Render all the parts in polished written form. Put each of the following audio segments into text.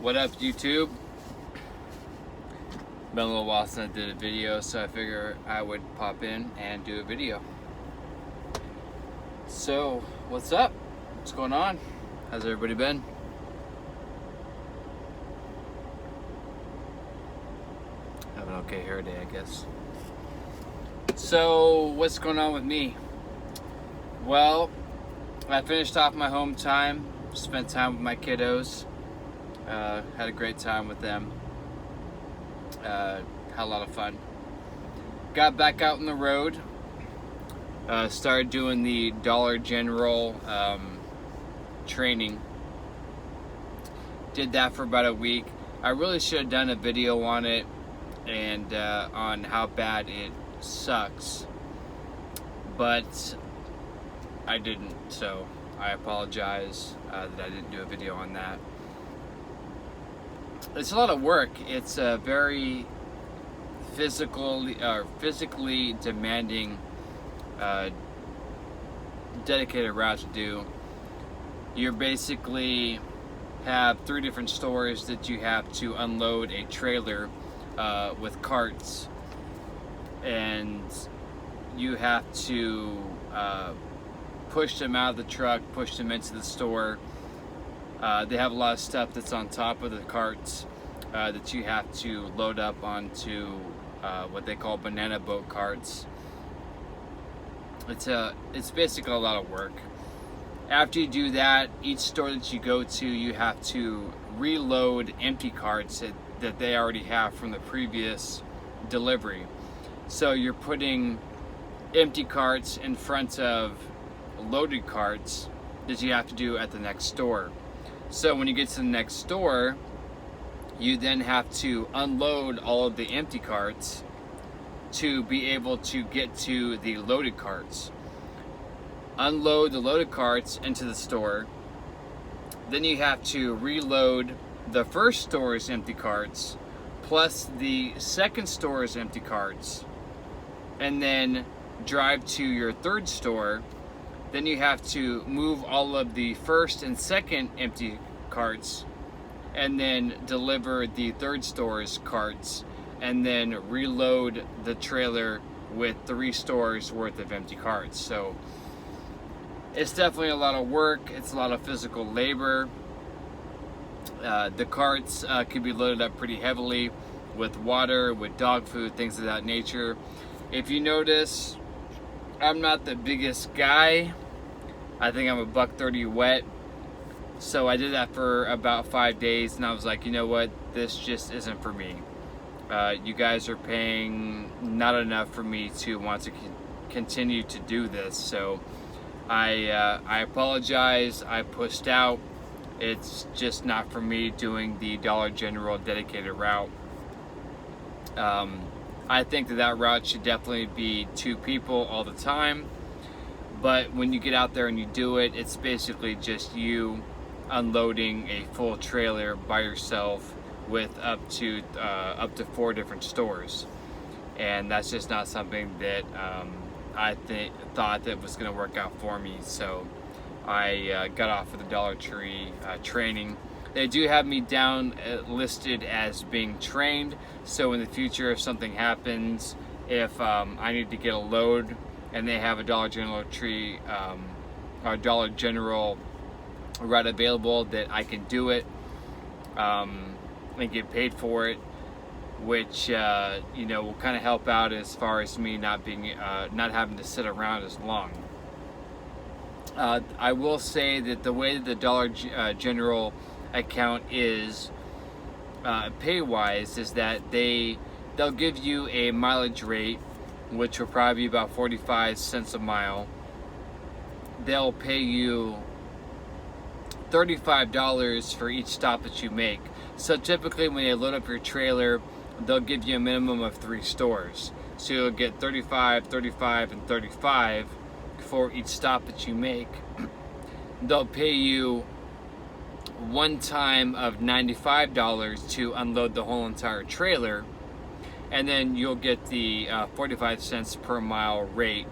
What up, YouTube? Been a little while since I did a video, so I figure I would pop in and do a video. So, what's up? What's going on? How's everybody been? Have an okay hair day, I guess. So, what's going on with me? Well, I finished off my home time, spent time with my kiddos. Had a great time with them. Had a lot of fun. Got back out on the road. Started doing the Dollar General training. Did that for about a week. I really should have done a video on it and on how bad it sucks, but I didn't, so I apologize that I didn't do a video on that. It's a lot of work. It's a very physically demanding, dedicated route to do. You basically have 3 different stores that you have to unload a trailer with carts, and you have to push them out of the truck, push them into the store. They have a lot of stuff that's on top of the carts that you have to load up onto what they call banana boat carts. It's basically a lot of work. After you do that, each store that you go to, you have to reload empty carts that they already have from the previous delivery. So you're putting empty carts in front of loaded carts that you have to do at the next store. So when you get to the next store, you then have to unload all of the empty carts to be able to get to the loaded carts. Unload the loaded carts into the store. Then you have to reload the first store's empty carts plus the second store's empty carts, and then drive to your third store. Then you have to move all of the first and second empty carts, and then deliver the third store's carts, and then reload the trailer with 3 stores worth of empty carts. So it's definitely a lot of work. It's a lot of physical labor. The carts can be loaded up pretty heavily with water, with dog food, things of that nature. If you notice, I'm not the biggest guy. I think I'm a $130 wet. So I did that for about 5 days, and I was like, you know what? This just isn't for me. You guys are paying not enough for me to want to continue to do this. So I apologize. I pushed out. It's just not for me doing the Dollar General dedicated route. I think that route should definitely be 2 people all the time. But when you get out there and you do it, it's basically just you unloading a full trailer by yourself with up to 4 different stores. And that's just not something that I thought that was going to work out for me. So I got off of the Dollar Tree training. They do have me down listed as being trained, so in the future if something happens, if I need to get a load and they have a Dollar General or Dollar General route available, that I can do it and get paid for it, which will kind of help out as far as me not having to sit around as long. I will say that the way that the Dollar General account is pay-wise is that they'll give you a mileage rate, which will probably be about 45 cents a mile. They'll pay you $35 for each stop that you make. So typically when they load up your trailer, they'll give you a minimum of 3 stores. So you'll get 35, 35, and 35 for each stop that you make. They'll pay you one time of $95 to unload the whole entire trailer, and then you'll get the 45 cents per mile rate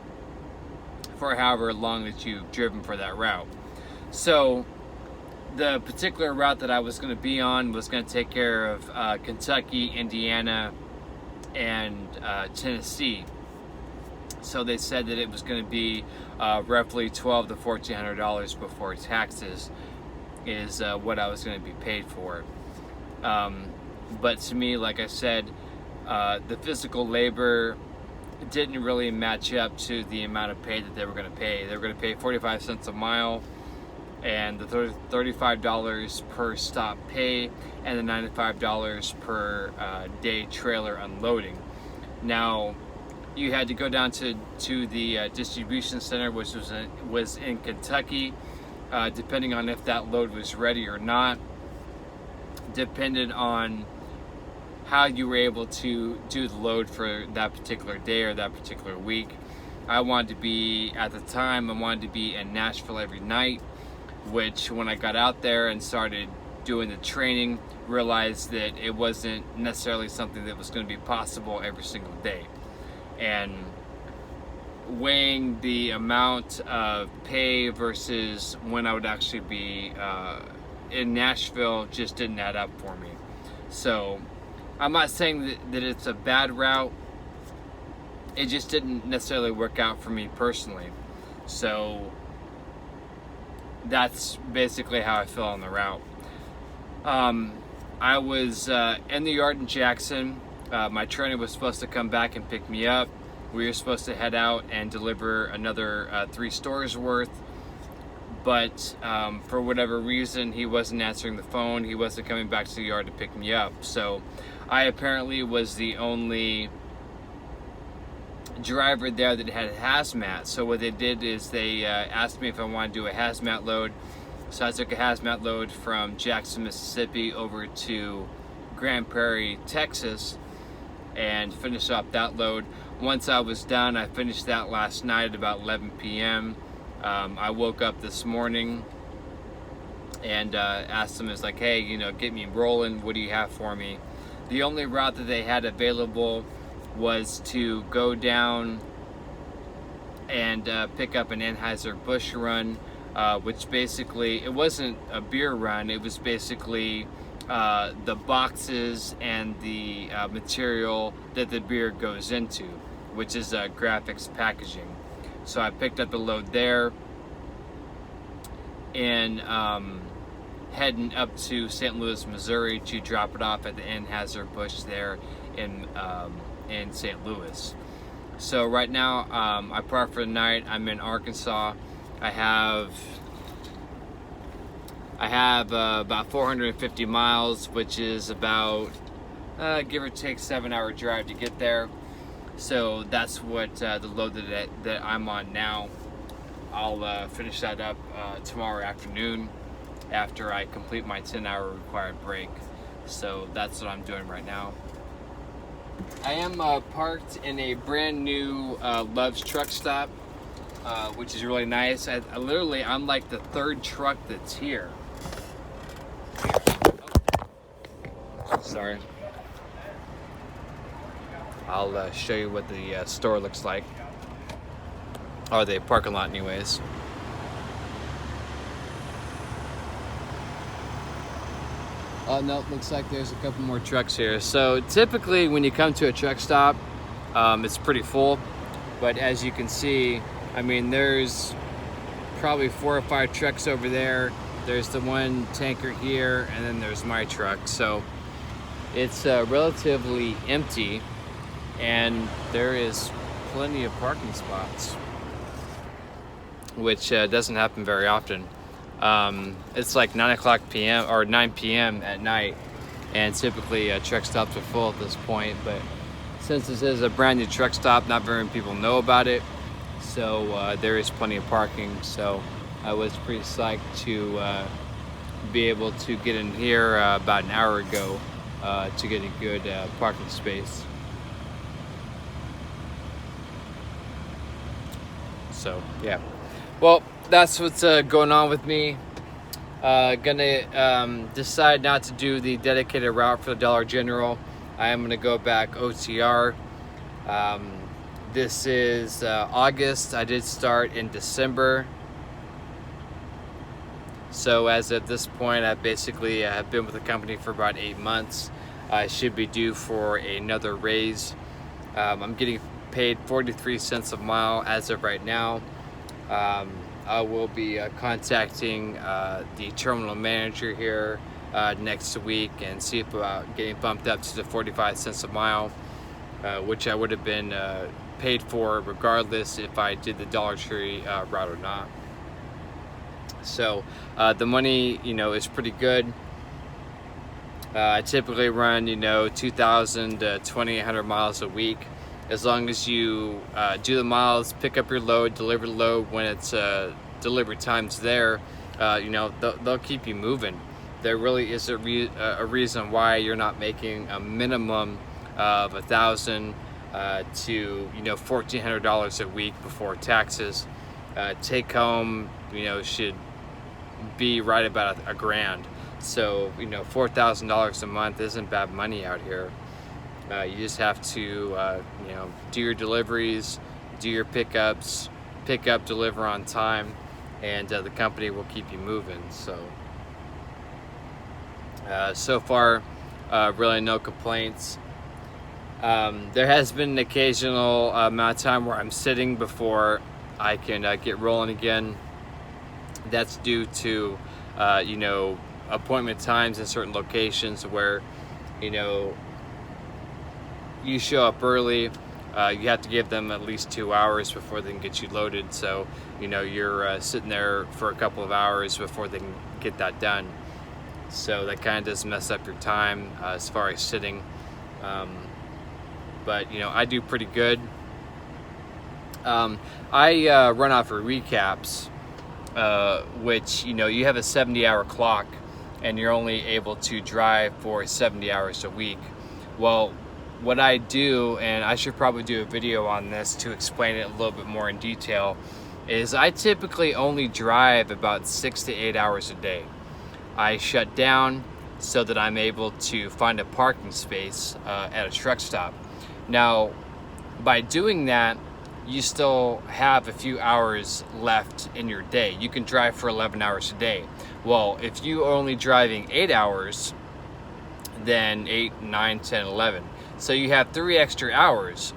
for however long that you've driven for that route. So the particular route that I was going to be on was going to take care of Kentucky, Indiana, and Tennessee. So they said that it was going to be roughly $1,200 to $1,400 before taxes is what I was going to be paid for. But to me, like I said, the physical labor didn't really match up to the amount of pay that they were going to pay. They were going to pay 45 cents a mile and the $35 per stop pay and the $95 per day trailer unloading. Now, you had to go down to the distribution center, which was in Kentucky, depending on if that load was ready or not, depended on how you were able to do the load for that particular day or that particular week. I wanted to be, at the time, I wanted to be in Nashville every night, which when I got out there and started doing the training, realized that it wasn't necessarily something that was going to be possible every single day. And weighing the amount of pay versus when I would actually be in Nashville just didn't add up for me. So I'm not saying that it's a bad route. It just didn't necessarily work out for me personally. So that's basically how I feel on the route. I was in the yard in Jackson. My trainer was supposed to come back and pick me up. We were supposed to head out and deliver another 3 stores worth. But for whatever reason, he wasn't answering the phone. He wasn't coming back to the yard to pick me up. So I apparently was the only driver there that had hazmat. So what they did is they asked me if I wanted to do a hazmat load. So I took a hazmat load from Jackson, Mississippi over to Grand Prairie, Texas, and finished up that load. Once I was done, I finished that last night at about 11 p.m. I woke up this morning and asked them, it's like, hey, you know, get me rolling. What do you have for me? The only route that they had available was to go down and pick up an Anheuser-Busch run, which basically, it wasn't a beer run, it was basically the boxes and the material that the beer goes into, which is graphics packaging. So I picked up the load there and heading up to St. Louis, Missouri to drop it off at the Anheuser-Busch there in St. Louis. So right now, I parked for the night. I'm in Arkansas. I have about 450 miles, which is about give or take 7-hour drive to get there. So that's what the load that I'm on now. I'll finish that up tomorrow afternoon after I complete my 10-hour required break. So that's what I'm doing right now. I am parked in a brand new Love's truck stop, which is really nice. I'm like the 3rd truck that's here. Oh. Sorry. I'll show you what the store looks like, or the parking lot anyways. Oh no, looks like there's a couple more trucks here. So typically when you come to a truck stop, it's pretty full, but as you can see, I mean, there's probably 4 or 5 trucks over there. There's the one tanker here, and then there's my truck. So it's relatively empty, and there is plenty of parking spots, which doesn't happen very often. It's like 9 p.m. or 9 p.m. at night, and typically truck stops are full at this point, but since this is a brand new truck stop, not very many people know about it, so there is plenty of parking. So I was pretty psyched to be able to get in here about an hour ago to get a good parking space. So yeah, well, that's what's going on with me. Gonna decide not to do the dedicated route for the Dollar General. I am gonna go back OTR. This is August. I did start in December. So as of this point, I basically have been with the company for about 8 months. I should be due for another raise. I'm getting paid 43 cents a mile as of right now. I will be contacting the terminal manager here next week and see about getting bumped up to the 45 cents a mile, which I would have been paid for regardless if I did the Dollar Tree route or not. So the money, is pretty good. I typically run, 2,000 to 2,800 miles a week. As long as you do the miles, pick up your load, deliver the load when it's delivery time's there, they'll keep you moving. There really is a reason why you're not making a minimum of $1,000 to $1,400 a week before taxes. Take home, should be right about a grand. So $4,000 a month isn't bad money out here. You just have to do your deliveries, do your pickups, pick up, deliver on time, and the company will keep you moving. So far, really no complaints. There has been an occasional amount of time where I'm sitting before I can get rolling again. That's due to appointment times in certain locations where you show up early. You have to give them at least 2 hours before they can get you loaded. So you're sitting there for a couple of hours before they can get that done. So that kind of does mess up your time as far as sitting. But I do pretty good. I run off of recaps, which you have a 70-hour clock and you're only able to drive for 70 hours a week. Well, what I do, and I should probably do a video on this to explain it a little bit more in detail, is I typically only drive about 6 to 8 hours a day. I shut down so that I'm able to find a parking space at a truck stop. Now, by doing that, you still have a few hours left in your day. You can drive for 11 hours a day. Well, if you are only driving 8 hours, then 8, 9, 10, 11. So you have 3 extra hours.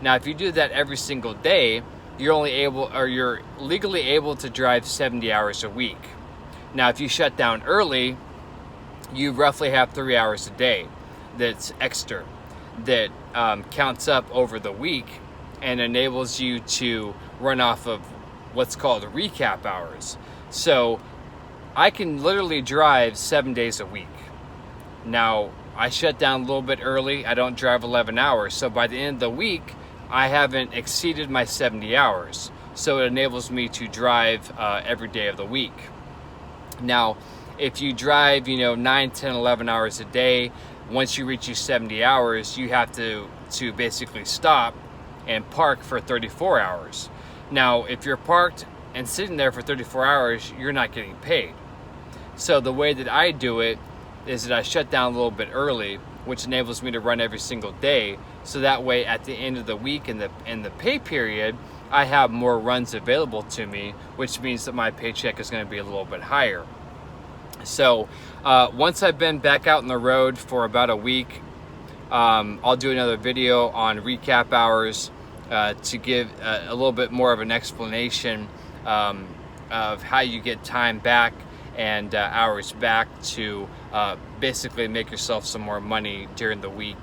Now, if you do that every single day, you're legally able to drive 70 hours a week. Now, if you shut down early, you roughly have 3 hours a day that's extra, that counts up over the week and enables you to run off of what's called recap hours. So I can literally drive 7 days a week. Now, I shut down a little bit early. I don't drive 11 hours. So by the end of the week, I haven't exceeded my 70 hours. So it enables me to drive every day of the week. Now, if you drive, 9, 10, 11 hours a day, once you reach your 70 hours, you have to basically stop and park for 34 hours. Now, if you're parked and sitting there for 34 hours, you're not getting paid. So the way that I do it is that I shut down a little bit early, which enables me to run every single day. So that way, at the end of the week in the pay period, I have more runs available to me, which means that my paycheck is going to be a little bit higher. So once I've been back out on the road for about a week, I'll do another video on recap hours to give a little bit more of an explanation of how you get time back and hours back to basically make yourself some more money during the week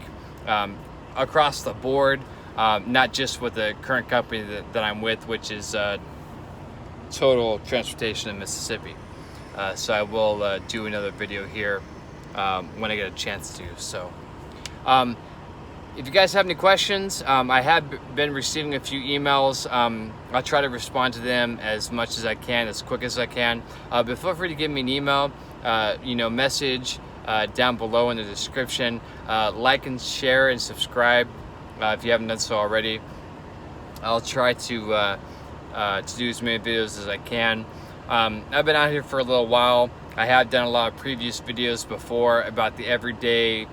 across the board, not just with the current company that I'm with, which is Total Transportation in Mississippi. So I will do another video here when I get a chance to. So if you guys have any questions, I have been receiving a few emails. I'll try to respond to them as much as I can, as quick as I can. But feel free to give me an email, message down below in the description. Like and share and subscribe if you haven't done so already. I'll try to do as many videos as I can. I've been out here for a little while. I have done a lot of previous videos before about the everyday,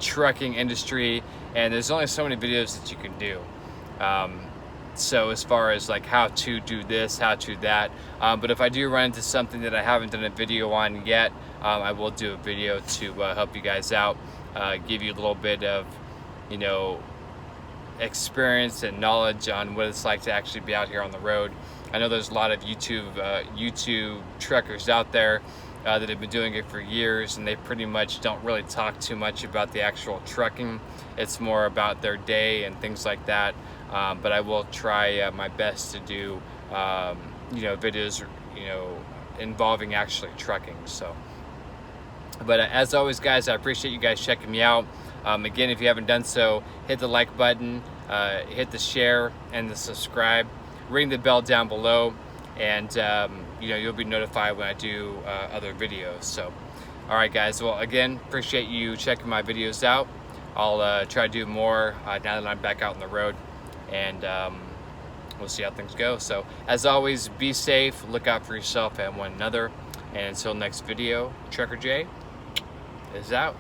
trucking industry, and there's only so many videos that you can do. So as far as like how to do this, how to that, but if I do run into something that I haven't done a video on yet, I will do a video to help you guys out, give you a little bit of, you know, experience and knowledge on what it's like to actually be out here on the road. I know there's a lot of YouTube truckers out there that have been doing it for years, and they pretty much don't really talk too much about the actual trucking. It's more about their day and things like that. But I will try my best to do you know, videos, you know, involving actually trucking. So, but as always, guys, I appreciate you guys checking me out. Again, if you haven't done so, hit the like button, hit the share and the subscribe, ring the bell down below, and you know, you'll be notified when I do other videos. So, all right, guys. Well, again, appreciate you checking my videos out. I'll try to do more now that I'm back out on the road, and we'll see how things go. So, as always, be safe, look out for yourself and one another, and until next video, Trucker J is out.